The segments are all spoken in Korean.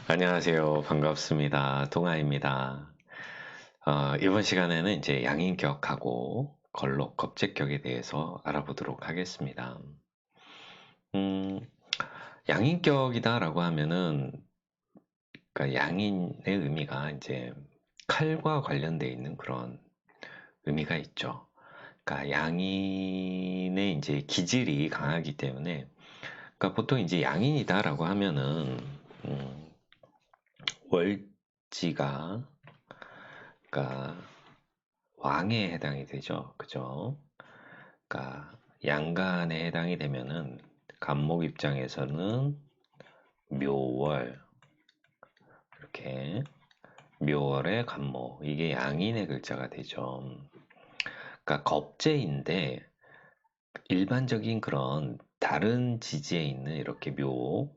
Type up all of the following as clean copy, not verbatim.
안녕하세요. 반갑습니다. 동아입니다. 이번 시간에는 이제 양인격하고 걸록, 겁제격에 대해서 알아보도록 하겠습니다. 음, 양인격이다라고 하면은, 그러니까 양인의 의미가 이제 칼과 관련되어 있는 그런 의미가 있죠. 그러니까 양인의 이제 기질이 강하기 때문에, 그러니까 보통 이제 양인이다라고 하면은, 음, 월지가, 그러니까 왕에 해당이 되죠. 그죠? 그러니까 양간에 해당이 되면은 간목 입장에서는 묘월 이렇게 묘월의 간목 이게 양인의 글자가 되죠. 그러니까 겁재인데 일반적인 그런 다른 지지에 있는 이렇게 묘,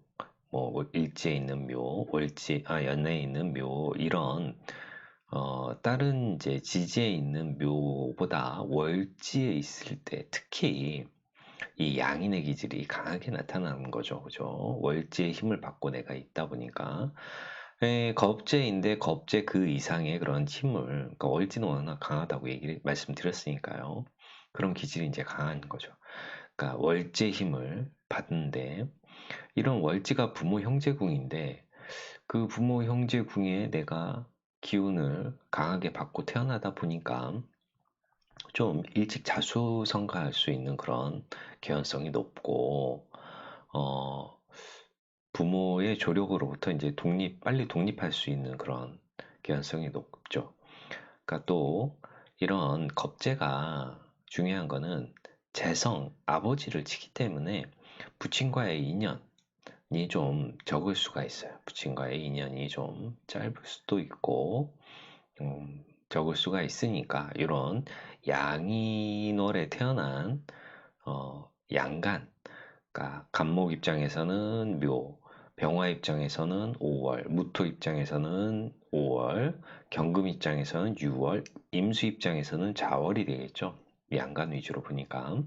뭐 일지에 있는 묘, 연내에 있는 묘 이런 다른 이제 지지에 있는 묘보다 월지에 있을 때 특히 이 양인의 기질이 강하게 나타나는 거죠. 그죠? 월지의 힘을 받고 내가 있다 보니까. 겁재인데 겁재 그 이상의 그런 힘을, 그러니까 월지는 워낙 강하다고 말씀드렸으니까요. 그런 기질이 이제 강한 거죠. 그러니까 월지의 힘을 받는데, 이런 월지가 부모 형제궁인데, 그 부모 형제궁에 내가 기운을 강하게 받고 태어나다 보니까 좀 일찍 자수성가할 수 있는 그런 개연성이 높고, 어, 부모의 조력으로부터 이제 빨리 독립할 수 있는 그런 개연성이 높죠. 그러니까 또 이런 겁재가 중요한 거는 재성, 아버지를 치기 때문에 부친과의 인연이 좀 적을 수가 있어요. 부친과의 인연이 좀 짧을 수도 있고, 적을 수가 있으니까 이런 양인월에 태어난 양간, 그러니까 간목 입장에서는 묘, 병화 입장에서는 5월, 무토 입장에서는 5월, 경금 입장에서는 6월, 임수 입장에서는 자월이 되겠죠. 양간 위주로 보니까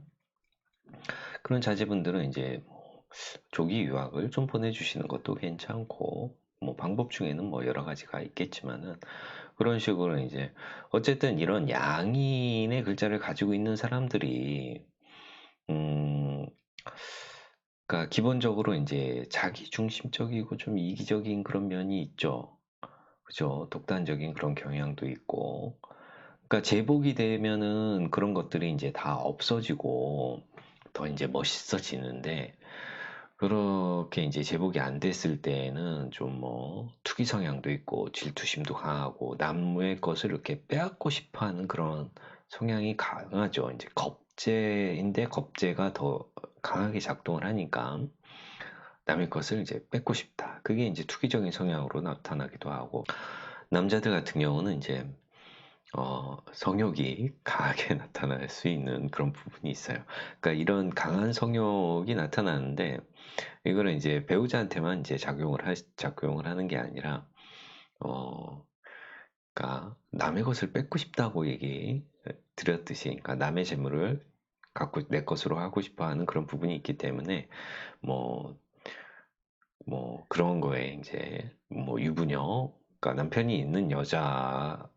그런 자제분들은 이제 뭐 조기 유학을 좀 보내주시는 것도 괜찮고, 뭐 방법 중에는 뭐 여러 가지가 있겠지만은 그런 식으로 이제 어쨌든 이런 양인의 글자를 가지고 있는 사람들이 음 그러니까 기본적으로 이제 자기 중심적이고 좀 이기적인 그런 면이 있죠. 그죠? 독단적인 그런 경향도 있고. 그러니까 제복이 되면은 그런 것들이 이제 다 없어지고 더 이제 멋있어지는데, 그렇게 이제 제복이 안 됐을 때에는 좀 뭐 투기 성향도 있고 질투심도 강하고 남의 것을 이렇게 빼앗고 싶어 하는 그런 성향이 강하죠. 이제 겁재인데 겁재가 더 강하게 작동을 하니까 남의 것을 이제 뺏고 싶다. 그게 이제 투기적인 성향으로 나타나기도 하고, 남자들 같은 경우는 이제 성욕이 강하게 나타날 수 있는 그런 부분이 있어요. 그러니까 이런 강한 성욕이 나타나는데, 이거는 이제 배우자한테만 이제 작용을 하는 게 아니라, 어, 그러니까 남의 것을 뺏고 싶다고 얘기 드렸듯이, 그러니까 남의 재물을 갖고 내 것으로 하고 싶어 하는 그런 부분이 있기 때문에, 뭐, 그런 거에 이제, 뭐, 유부녀, 그러니까 남편이 있는 여자도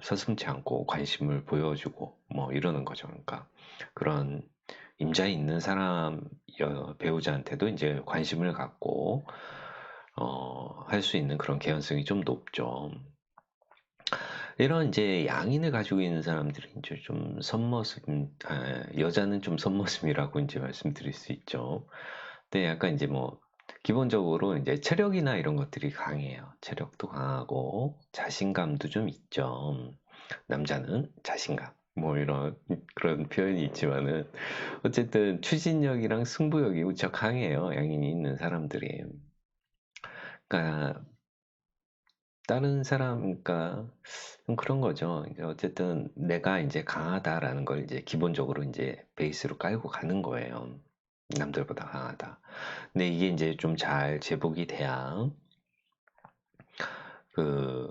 서슴지 않고 관심을 보여주고 뭐 이러는 거죠. 그러니까 그런 임자 있는 사람 배우자한테도 이제 관심을 갖고 할 수 있는 그런 개연성이 좀 높죠. 이런 이제 양인을 가지고 있는 사람들은 이제 좀 여자는 좀 선머슴이라고 이제 말씀드릴 수 있죠. 근데 약간 이제 뭐 기본적으로 이제 체력이나 이런 것들이 강해요. 체력도 강하고 자신감도 좀 있죠. 남자는 자신감. 뭐 이런 그런 표현이 있지만은 어쨌든 추진력이랑 승부욕이 무척 강해요. 양인이 있는 사람들이. 그러니까 다른 사람, 그러니까 좀 그런 거죠. 이제 어쨌든 내가 이제 강하다라는 걸 이제 기본적으로 이제 베이스로 깔고 가는 거예요. 남들보다 강하다. 근데 이게 이제 좀 잘 제복이 돼야 그,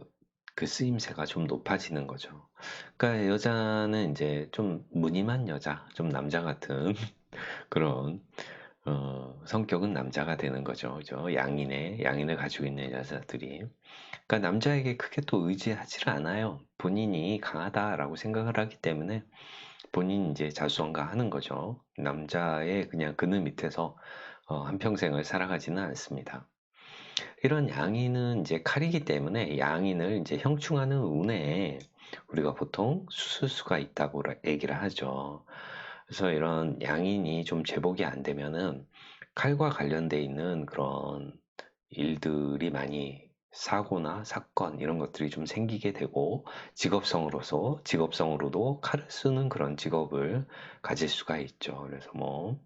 그 쓰임새가 좀 높아지는 거죠. 그러니까 여자는 이제 좀 무늬만 여자, 좀 남자 같은 그런 성격은 남자가 되는 거죠. 그죠? 양인을 가지고 있는 여자들이. 그러니까 남자에게 크게 또 의지하지 않아요. 본인이 강하다라고 생각을 하기 때문에 본인이 이제 자수성가하는 거죠. 남자의 그냥 그늘 밑에서 한평생을 살아가지는 않습니다. 이런 양인은 이제 칼이기 때문에 양인을 이제 형충하는 운에 우리가 보통 수술수가 있다고 얘기를 하죠. 그래서 이런 양인이 좀 제복이 안 되면은 칼과 관련돼 있는 그런 일들이 많이 사고나 사건 이런 것들이 좀 생기게 되고 직업성으로도 칼을 쓰는 그런 직업을 가질 수가 있죠. 그래서 뭐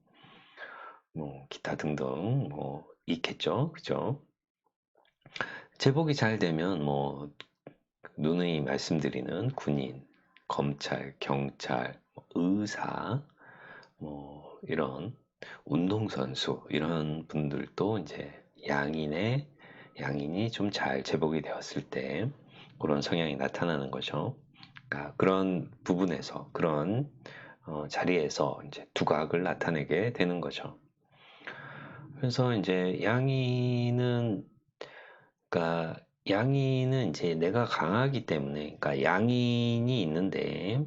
기타 등등 뭐 있겠죠. 그죠? 제복이 잘 되면 뭐 누누이 말씀드리는 군인, 검찰, 경찰, 의사, 뭐 이런 운동선수 이런 분들도 이제 양인이 좀 잘 제복이 되었을 때 그런 성향이 나타나는 거죠. 그러니까 그런 부분에서 그런 자리에서 이제 두각을 나타내게 되는 거죠. 그래서 이제 그러니까 양인은 이제 내가 강하기 때문에, 그러니까 양인이 있는데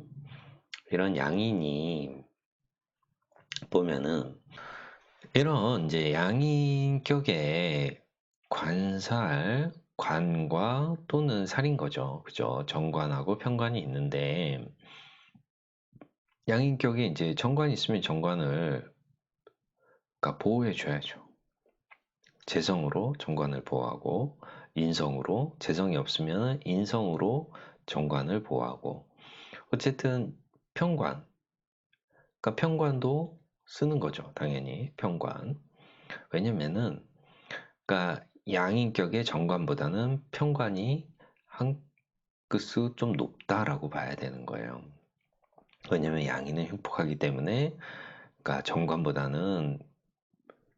이런 양인이 보면은 이런 이제 양인격의 관과 또는 살인 거죠. 그죠? 정관하고 편관이 있는데 양인격에 이제 정관이 있으면 정관을 그러니까 보호해 줘야죠. 재성으로 정관을 보호하고 인성으로 재성이 없으면 인성으로 정관을 보호하고 어쨌든 편관 그러니까 편관도 쓰는 거죠. 당연히 편관. 왜냐면은 그러니까 양인격의 정관보다는 편관이 한 급수 좀 높다라고 봐야 되는 거예요. 왜냐면 양인은 흉폭하기 때문에 그러니까 정관보다는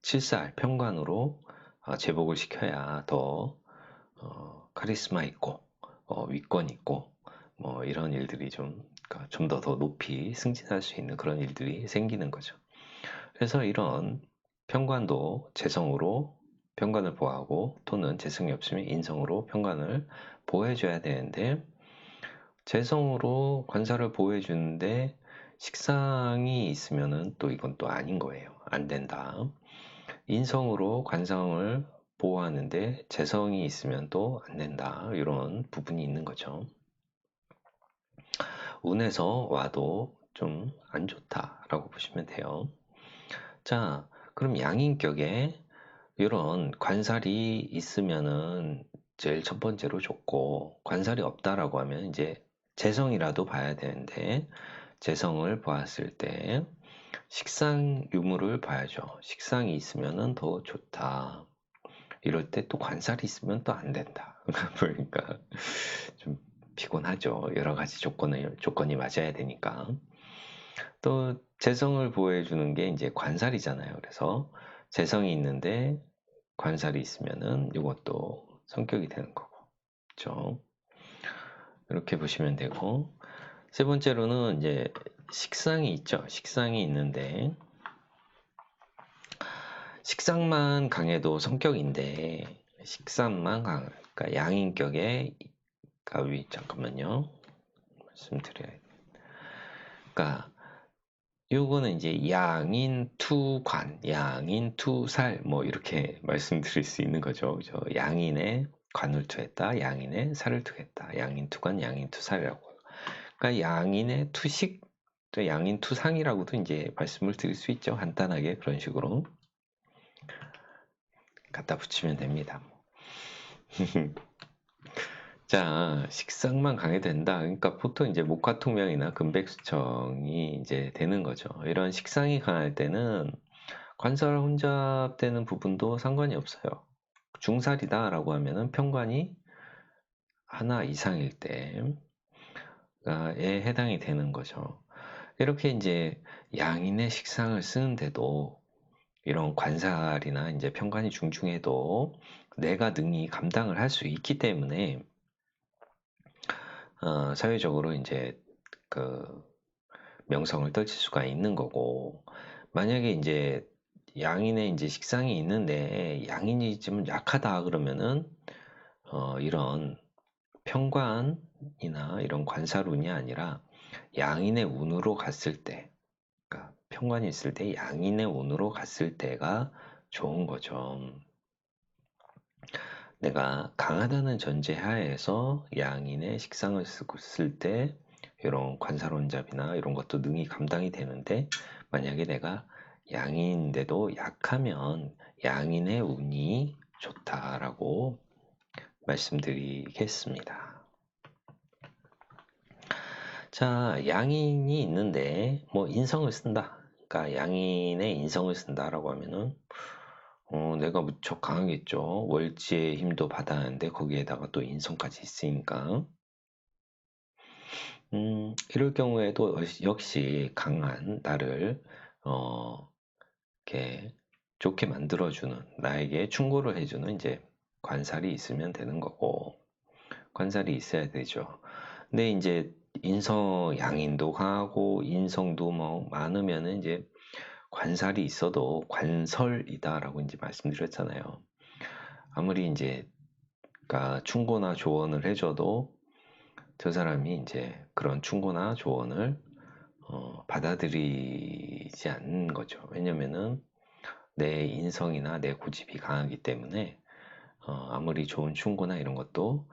칠살 편관으로 제복을 시켜야 더 카리스마 있고 위권 있고 뭐 이런 일들이 좀 그러니까 좀 더 높이 승진할 수 있는 그런 일들이 생기는 거죠. 그래서 이런 편관도 재성으로 편관을 보호하고 또는 재성이 없으면 인성으로 편관을 보호해줘야 되는데 재성으로 관사를 보호해주는데 식상이 있으면은 또 이건 또 아닌 거예요. 안 된다. 인성으로 관상을 보호하는데 재성이 있으면 또 안 된다. 이런 부분이 있는 거죠. 운에서 와도 좀 안 좋다라고 보시면 돼요. 자, 그럼 양인격에 이런 관살이 있으면은 제일 첫 번째로 좋고 관살이 없다라고 하면 이제 재성이라도 봐야 되는데 재성을 보았을 때 식상 유무를 봐야죠. 식상이 있으면은 더 좋다. 이럴 때 또 관살이 있으면 또 안 된다. 그러니까 좀 피곤하죠. 여러 가지 조건이 맞아야 되니까. 또 재성을 보호해 주는 게 이제 관살이잖아요. 그래서 재성이 있는데 관살이 있으면은 이것도 성격이 되는 거고. 그렇죠? 이렇게 보시면 되고. 세 번째로는 이제 식상이 있죠. 식상이 있는데 식상만 강해도 성격인데 그러니까 양인격에 잠깐만요. 말씀드려야 그러니까 요거는 이제 양인투관, 양인투살 뭐 이렇게 말씀드릴 수 있는 거죠. 그죠? 양인의 관을 투했다, 양인의 살을 투했다. 양인투관, 양인투살이라고. 그러니까 양인의 투식, 또 양인투상이라고도 이제 말씀을 드릴 수 있죠. 간단하게 그런 식으로 갖다 붙이면 됩니다. 자, 식상만 강해된다. 그러니까 보통 이제 목화통명이나 금백수청이 이제 되는 거죠. 이런 식상이 강할 때는 관살 혼잡되는 부분도 상관이 없어요. 중살이다라고 하면은 편관이 하나 이상일 때에 해당이 되는 거죠. 이렇게 이제 양인의 식상을 쓰는데도 이런 관살이나 이제 편관이 중중해도 내가 능히 감당을 할 수 있기 때문에 사회적으로 이제 그 명성을 떨칠 수가 있는 거고 만약에 이제 양인의 이제 식상이 있는데 양인이 좀 약하다 그러면은 이런 평관이나 이런 관살운이 아니라 양인의 운으로 갔을 때, 그러니까 평관이 있을 때 양인의 운으로 갔을 때가 좋은 거죠. 내가 강하다는 전제 하에서 양인의 식상을 쓸 때 이런 관살원잡이나 이런 것도 능히 감당이 되는데, 만약에 내가 양인인데도 약하면 양인의 운이 좋다라고 말씀드리겠습니다. 자, 양인이 있는데 뭐 인성을 쓴다. 그러니까 양인의 인성을 쓴다라고 하면은 내가 무척 강하겠죠. 월지의 힘도 받았는데 거기에다가 또 인성까지 있으니까. 이럴 경우에도 역시 강한 나를 이렇게 좋게 만들어주는, 나에게 충고를 해주는 이제 관살이 있으면 되는 거고, 관살이 있어야 되죠. 근데 이제 인성 양인도 강하고 인성도 뭐 많으면은 이제 관살이 있어도 관설이다라고 이제 말씀드렸잖아요. 아무리 이제 그러니까 충고나 조언을 해줘도 저 사람이 이제 그런 충고나 조언을 받아들이지 않는 거죠. 왜냐면은 내 인성이나 내 고집이 강하기 때문에 아무리 좋은 충고나 이런 것도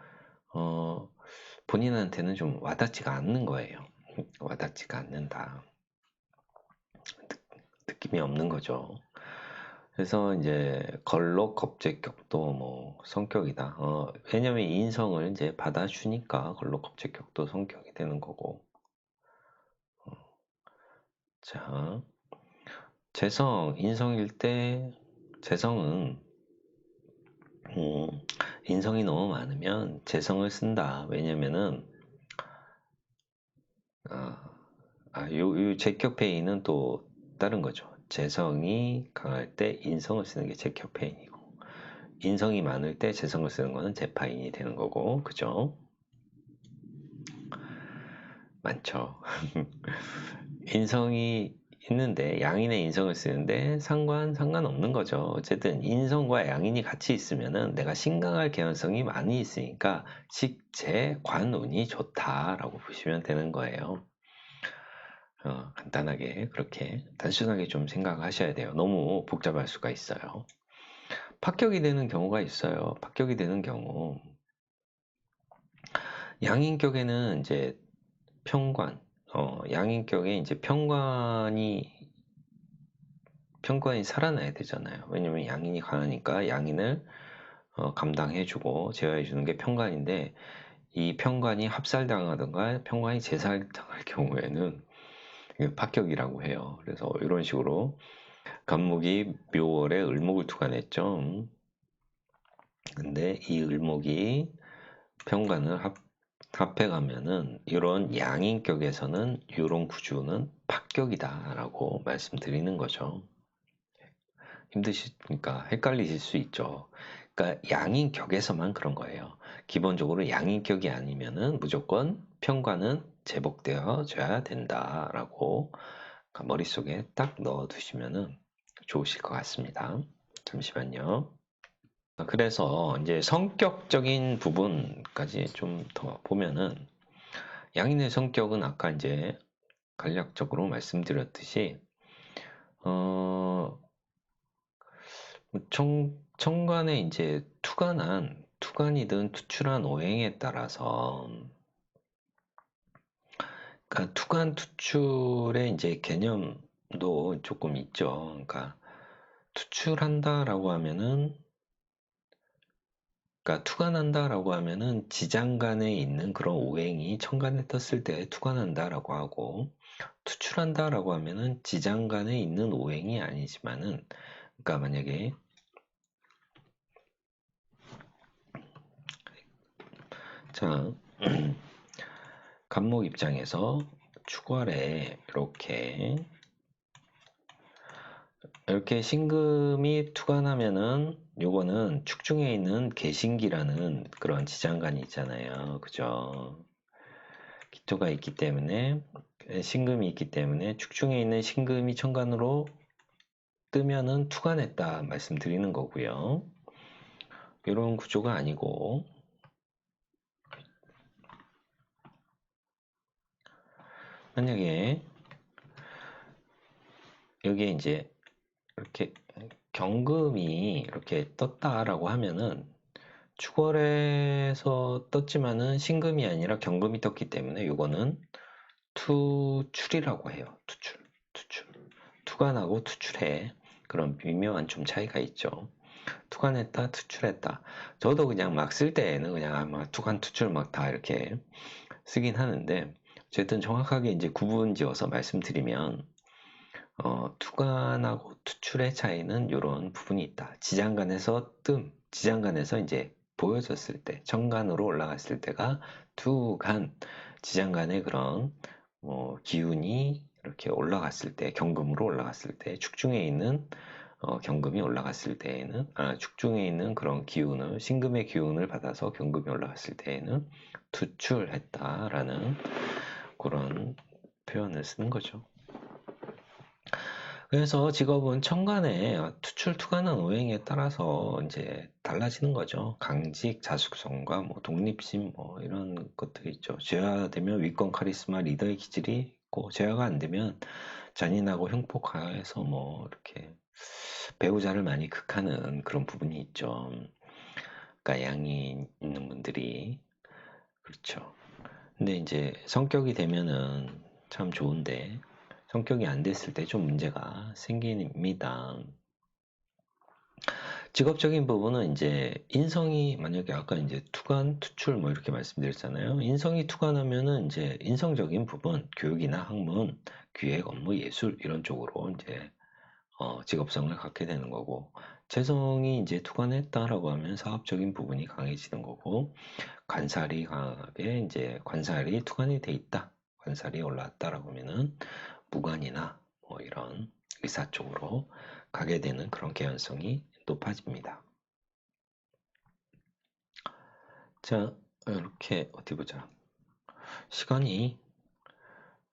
본인한테는 좀 와닿지가 않는 거예요. 와닿지가 않는다. 느낌이 없는 거죠. 그래서 이제 걸록 겁재격도 뭐 성격이다. 왜냐면 인성을 이제 받아주니까 걸록 겁재격도 성격이 되는 거고. 자, 재성, 인성일 때 재성은 인성이 너무 많으면 재성을 쓴다. 왜냐면은 요 제격페인은 또 다른 거죠. 재성이 강할 때 인성을 쓰는 게 제격페인이고, 인성이 많을 때 재성을 쓰는 거는 제파인이 되는 거고, 그죠? 많죠. 인성이 있는데 양인의 인성을 쓰는데 상관없는 거죠. 어쨌든 인성과 양인이 같이 있으면은 내가 신강할 개연성이 많이 있으니까 식재관운이 좋다라고 보시면 되는 거예요. 간단하게 그렇게 단순하게 좀 생각하셔야 돼요. 너무 복잡할 수가 있어요. 합격이 되는 경우가 있어요. 합격이 되는 경우 양인격에는 이제 평관, 양인격에 이제 평관이 살아나야 되잖아요. 왜냐면 양인이 강하니까 양인을 감당해주고 제어해주는 게 평관인데, 이 평관이 합살당하든가 평관이 제살당할 경우에는 합격이라고 해요. 그래서 이런 식으로 간목이 묘월에 을목을 투관했죠. 근데 이 을목이 평관을 합해가면은 이런 양인격에서는 이런 구조는 합격이다라고 말씀드리는 거죠. 힘드시니까 헷갈리실 수 있죠. 그러니까 양인격에서만 그런 거예요. 기본적으로 양인격이 아니면은 무조건 평관은 제복되어져야 된다라고 머릿속에 딱 넣어두시면은 좋으실 것 같습니다. 잠시만요. 그래서 이제 성격적인 부분까지 좀 더 보면은 양인의 성격은 아까 이제 간략적으로 말씀드렸듯이 청간에 이제 투간이든 투출한 오행에 따라서, 그러니까 투간 투출의 이제 개념도 조금 있죠. 그러니까 투출한다라고 하면은, 그러니까 투간한다라고 하면은 지장간에 있는 그런 오행이 천간에 떴을 때 투간한다라고 하고, 투출한다라고 하면은 지장간에 있는 오행이 아니지만은, 그러니까 만약에 자 간목 입장에서 축월에 이렇게 신금이 투간하면은 요거는 축중에 있는 개신기라는 그런 지장간이 있잖아요. 그죠? 기토가 있기 때문에, 신금이 있기 때문에 축중에 있는 신금이 천간으로 뜨면은 투과냈다 말씀드리는 거고요. 이런 구조가 아니고 만약에 여기에 이제 이렇게 경금이 이렇게 떴다라고 하면은 추월해서 떴지만은 신금이 아니라 경금이 떴기 때문에 이거는 투출이라고 해요. 투출. 투관하고 투출해. 그런 미묘한 좀 차이가 있죠. 투관했다, 투출했다. 저도 그냥 막 쓸 때에는 그냥 아마 투관, 투출 막 다 이렇게 쓰긴 하는데 어쨌든 정확하게 이제 구분 지어서 말씀드리면 투관하고 투출의 차이는 이런 부분이 있다. 지장간에서 지장간에서 이제 보여졌을 때, 정간으로 올라갔을 때가 투간, 지장간의 그런 기운이 이렇게 올라갔을 때, 경금으로 올라갔을 때, 축중에 있는 경금이 올라갔을 때에는, 축중에 있는 그런 기운을, 신금의 기운을 받아서 경금이 올라갔을 때에는 투출했다라는 그런 표현을 쓰는 거죠. 그래서 직업은 천간에 투출, 투관한 오행에 따라서 이제 달라지는 거죠. 강직, 자숙성과 뭐 독립심 뭐 이런 것들이 있죠. 재화가 되면 위권, 카리스마, 리더의 기질이 있고 재화가 안 되면 잔인하고 흉폭해서 뭐 이렇게 배우자를 많이 극하는 그런 부분이 있죠. 그러니까 양이 있는 분들이 그렇죠. 근데 이제 성격이 되면은 참 좋은데 성격이 안 됐을 때 좀 문제가 생깁니다. 직업적인 부분은 이제 인성이 만약에 아까 이제 투관, 투출 뭐 이렇게 말씀드렸잖아요. 인성이 투관하면은 이제 인성적인 부분, 교육이나 학문, 기획, 업무, 예술 이런 쪽으로 이제 직업성을 갖게 되는 거고, 재성이 이제 투관했다라고 하면 사업적인 부분이 강해지는 거고, 관살이 강하게 이제 관살이 투관이 돼 있다, 관살이 올라왔다라고 하면은 무관이나 뭐 이런 의사 쪽으로 가게 되는 그런 개연성이 높아집니다. 자, 이렇게 어디 보자. 시간이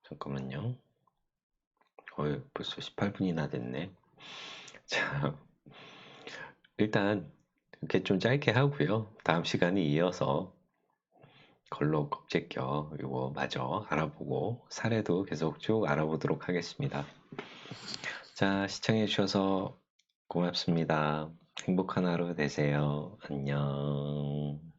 잠깐만요. 벌써 18분이나 됐네. 자, 일단 이렇게 좀 짧게 하고요. 다음 시간에 이어서 걸로 겁제껴 이거 마저 알아보고 사례도 계속 쭉 알아보도록 하겠습니다. 자, 시청해 주셔서 고맙습니다. 행복한 하루 되세요. 안녕.